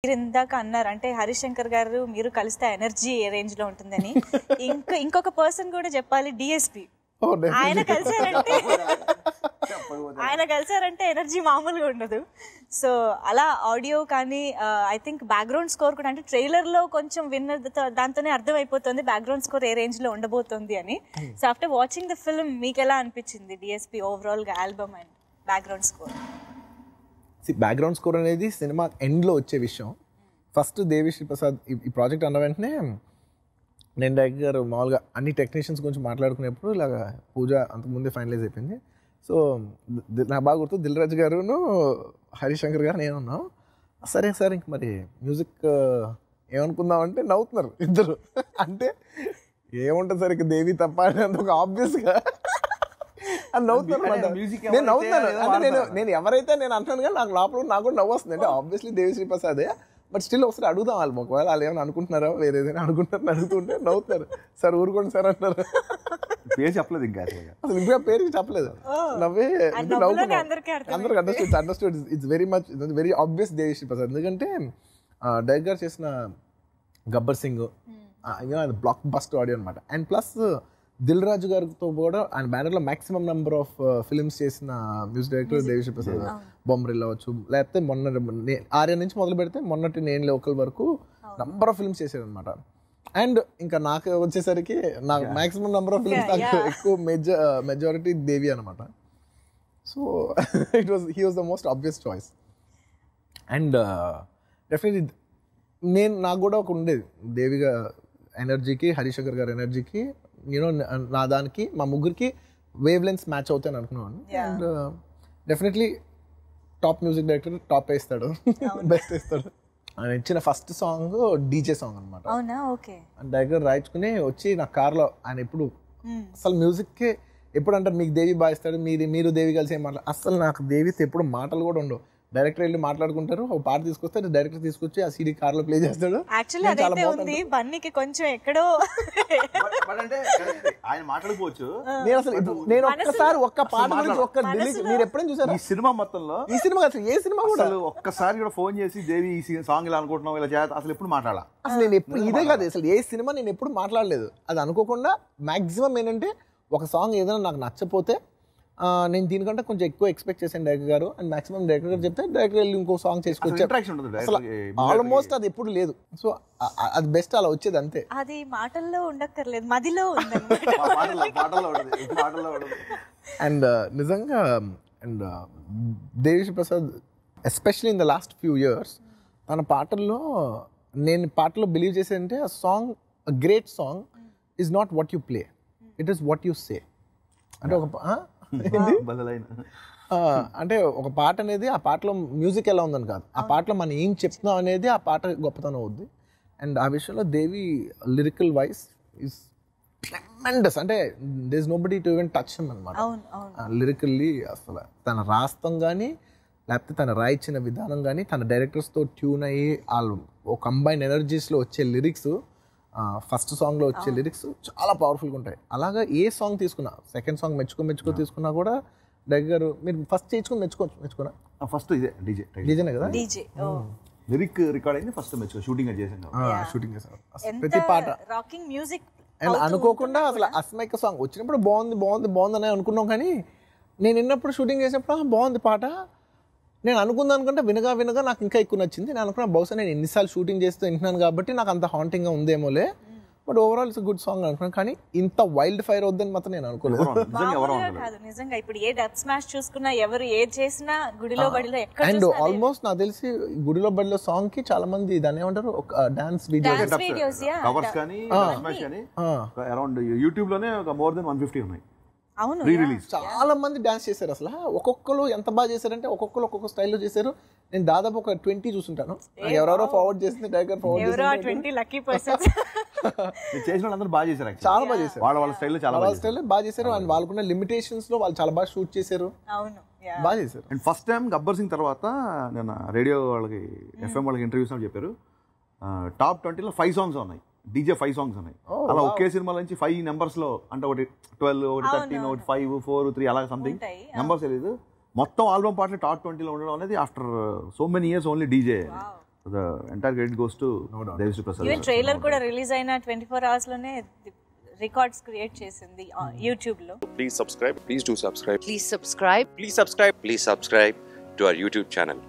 మీరు ఇందాక అన్నారు అంటే హరిశంకర్ గారు మీరు కలిస్తే ఎనర్జీ ఏ రేంజ్ లో ఉంటుందని. ఇంకొక పర్సన్ కూడా చెప్పాలి, డిఎస్పి. ఆయన కలిసారంటే ఎనర్జీ మామూలుగా ఉండదు. సో అలా ఆడియో కానీ ఐ థింక్ బ్యాక్గ్రౌండ్ స్కోర్ కూడా, అంటే ట్రైలర్ లో కొంచెం విన్న దాంతోనే అర్థమైపోతుంది బ్యాక్గ్రౌండ్ స్కోర్ ఏ రేంజ్ లో ఉండబోతుంది అని. So after watching the film మీకు ఎలా అనిపించింది డిఎస్పి ఓవరాల్ గా album and background score? Background score అనేది సినిమా ఎండ్లో వచ్చే విషయం. ఫస్ట్ దేవిశ్రీ ప్రసాద్ ఈ ప్రాజెక్ట్ అన్న వెంటనే నేను డైరెక్టర్ గారు మామూలుగా అన్ని టెక్నీషియన్స్ గురించి మాట్లాడుకునేప్పుడు ఇలాగ పూజ అంతకుముందే ఫైనలైజ్ అయిపోయింది. సో నాకు బాగా గుర్తు దిల్ రాజు గారును హరిశంకర్ గారు నేను ఉన్నాం. సరే సార్ ఇంక మరి మ్యూజిక్ ఏమనుకుందామంటే నవ్వుతున్నారు ఇద్దరు. అంటే ఏముంటుంది సార్ ఇక దేవి తప్ప అని అంత ఒక ఆబ్వియస్గా అని నవ్వుతున్నారు. నేను నవ్వుతాను అంటే నేను ఎవరైతే నేను అంటాను కానీ నాకు లోపల నాకు కూడా నవ్వు వస్తుంది. అంటే ఆబ్వియస్లీ దేవిశ్రీ ప్రసాదే, బట్ స్టిల్ ఒకసారి అడుగుదాం వాళ్ళు, ఒకవేళ వాళ్ళు ఏమైనా అనుకుంటున్నారో వేరే ఏదైనా అనుకుంటున్నారని అడుగుతుంటే నవ్వుతున్నారు. సార్ ఊరుకోండి సార్ అంటారు. పేరు చెప్పలేదు ఇంకా అసలు ఇంకా పేరు చెప్పలేదు. నవ్వే అందరికి understood it's very much very obvious Devi Sri Prasad. ఎందుకంటే డైరెక్ట్ గారు చేసిన Gabbar Singh blockbuster audio అనమాట. అండ్ ప్లస్ దిల్ రాజు గారితో కూడా ఆయన బ్యానర్లో మ్యాక్సిమం నెంబర్ ఆఫ్ ఫిల్మ్స్ చేసిన మ్యూజిక్ డైరెక్టర్ దేవిశ్రీ ప్రసాద్. బొమ్మరిల్ అవ్వచ్చు, లేకపోతే ఆర్య నుంచి మొదలు పెడితే మొన్నటి నేను లోకల్ వరకు నంబర్ ఆఫ్ ఫిల్మ్స్ చేశారనమాట. అండ్ ఇంకా నాకు వచ్చేసరికి నాకు మ్యాక్సిమం నెంబర్ ఆఫ్ ఫిల్మ్స్ ఎక్కువ మెజారిటీ దేవి అనమాట. So he was the most obvious choice. And definitely నాకు కూడా ఒక ఉండేది దేవిగా ఎనర్జీకి హరిశంకర్ గారి ఎనర్జీకి యూనో నా దానికి మా ముగ్గురికి వేవ్ లెన్స్ మ్యాచ్ అవుతాయని అనుకున్నాను. And definitely top music director top వేస్తాడు, బెస్ట్ వేస్తాడు. ఆయన ఇచ్చిన ఫస్ట్ సాంగ్ డీజే సాంగ్ అనమాట. డైరెక్టర్ రాయించుకుని వచ్చి నా కార్లో ఆయన ఎప్పుడు అసలు మ్యూజిక్కే ఎప్పుడు అంటారు మీకు దేవి బాయిస్తాడు, మీరు దేవి కలిసి ఏం మాట్లాడు. అసలు నాకు దేవితో ఎప్పుడు మాటలు కూడా ఉండవు. డైరెక్టర్ వెళ్ళి మాట్లాడుకుంటారు, ఒక పాట తీసుకొస్తే డైరెక్టర్ తీసుకొచ్చి ఆ సీడీ కార్ లో ప్లే చేస్తాడు. కొంచెం ఎక్కడో ఆయన మాట్లాడుకోవచ్చు. నేను ఒక్కసారి ఒక్క పాట గురించి మీరు ఎప్పుడైనా చూసారు ఈ సినిమా మొత్తంలో? ఈ సినిమా అసలు ఏ సినిమా కూడా ఒక్కసారి కూడా ఫోన్ చేసి దేవి ఈ సాంగ్ ఇలా అనుకుంటున్నావు ఇలా చేయాలి అసలు ఎప్పుడు మాట్లాడాల? అసలు నేను ఎప్పుడు ఇదే కాదు, అసలు ఏ సినిమా నేను ఎప్పుడు మాట్లాడలేదు. అది అనుకోకుండా మాక్సిమం ఏంటంటే ఒక సాంగ్ ఏదైనా నాకు నచ్చపోతే నేను దీనికంటే కొంచెం ఎక్కువ ఎక్స్పెక్ట్ చేశాను డైరెక్టర్ గారు. అండ్ మాక్సిమం డైరెక్టర్ గారు చెప్తే డైరెక్టర్ వెళ్ళి ఇంకో సాంగ్ చేసుకొచ్చారు. ఆల్మోస్ట్ అది ఎప్పుడు లేదు. సో అది బెస్ట్ అలా వచ్చేది అంతే. అది మాటల్లో ఉండక్కర్లేదు, మదిలో అండ్ నిజంగా and Devi Sri Prasad especially in the last few years తన పాటల్లో నేను పాటలో బిలీవ్ చేసేదంటే ఆ song great song is not what you play, it is what you say. అంటే అంటే ఒక పాట అనేది ఆ పాటలో మ్యూజిక్ ఎలా ఉందని కాదు, ఆ పాటలో మనం ఏం చెప్తున్నాం అనేది ఆ పాట గొప్పతనం అవుద్ది. అండ్ ఆ విషయంలో Devi lyrical wise is tremendous. అంటే there is nobody to even touch him అనమాట. లిరికల్లీ అసలు తన రాస్తం కానీ లేకపోతే తన రాయించిన విధానం కానీ తన డైరెక్టర్స్తో ట్యూన్ అయ్యి వాళ్ళు ఒక కంబైన్ ఎనర్జీస్లో వచ్చే లిరిక్స్, ఫస్ట్ సాంగ్లో వచ్చే లిరిక్స్ చాలా పవర్ఫుల్గా ఉంటాయి. అలాగా ఏ సాంగ్ తీసుకున్నా, సెకండ్ సాంగ్ మెచ్చుకో తీసుకున్నా కూడా డైరెక్టర్ గారు మీరు ఫస్ట్ మెచ్చుకున్నా ఫస్ట్ ఇదే డీజేనే కదా, లిరిక్ రికార్డ్ అయింది ఫస్ట్ షూటింగ్ చేశాను. ప్రతి పాట రాకింగ్ మ్యూజిక్. అండ్ అనుకోకుండా అసలు అస్మైక సాంగ్ వచ్చినప్పుడు బాగుంది అనుకున్నాం, కానీ నేను విన్నప్పుడు షూటింగ్ చేసినప్పుడు బాగుంది పాట. నేను అనుకుందానుకుంటే వినగా నాకు ఇంకా ఎక్కువ నచ్చింది. నేను అనుకున్నా బహుశా నేను ఎన్నిసార్లు షూటింగ్ చేస్తూ వింటున్నాను కాబట్టి నాకు అంత హాంటింగ్గా ఉందేమోలే, but overall it's good song అనుకున్నాను. కానీ ఇంత వైల్డ్ ఫైర్ వద్దని మాత్రం నేను అనుకోలేదు. నిజంగా ఇప్పుడు ఏ డబ్ స్మాష్ చూసుకున్నా ఎవరు ఏది చేసినా గుడిలో బడిలో అండ్ ఆల్మోస్ట్ నాకు తెలిసి గుడిలో బడిలో సాంగ్ కి చాలా మంది దాన్ని ఏమంటారు డాన్స్ వీడియోస్ కవర్స్ కానీ అరౌండ్ యూట్యూబ్ లోనే మోర్ దెన్ 150 ఉన్నాయి. చాలా మంది డాన్స్ చేశారు. అసలు ఒక్కొక్కరు ఎంత బాగా చేశారంటే ఒక్కొక్కరు ఒక్కొక్క స్టైల్లో చేశారు. నేను దాదాపు ఒక 20 చూసుంటాను. ఎవరెవరో ఫార్వర్డ్ చేసింది డైరెక్టర్ ఫార్వర్డ్ చేసిన వాళ్ళందరూ బాగా చేశారు, చాలా బాగా చేశారు. వాళ్ళ స్టైల్లో చాలా స్టైల్లో బాగా చేశారు. అండ్ వాళ్ళకున్న లిమిటేషన్స్ లో వాళ్ళు చాలా బాగా షూట్ చేశారు, బాగా చేశారు. And first time Gabbar Singh తర్వాత నేను రేడియో వాళ్ళకి ఎఫ్ఎం వాళ్ళకి ఇంటర్వ్యూస్ చెప్పారు టాప్ 20లో 5 సాంగ్స్ ఉన్నాయి, డీజే 5 సాంగ్స్ ఉన్నాయి. అలా ఒకే సినిమా నుంచి 5 నెంబర్స్ లో అంటే ఒకటి 12, ఒకటి 13, ఒకటి 5, 4, 3 అలాగే సంథింగ్ నెంబర్స్ తెలియదు. మొత్తం ఆల్బమ్ పాటలు టాప్ 20లో ఉండడం అనేది after so many years only DJ. The entire credit goes to Devi Sri Prasad. Even trailer కూడా రిలీజ్ అయిన 24 hours లోనే రికార్డ్స్ క్రియేట్ చేసింది యూట్యూబ్ లో. Please subscribe. Please do subscribe. Please subscribe. Please subscribe. Please subscribe to our YouTube channel.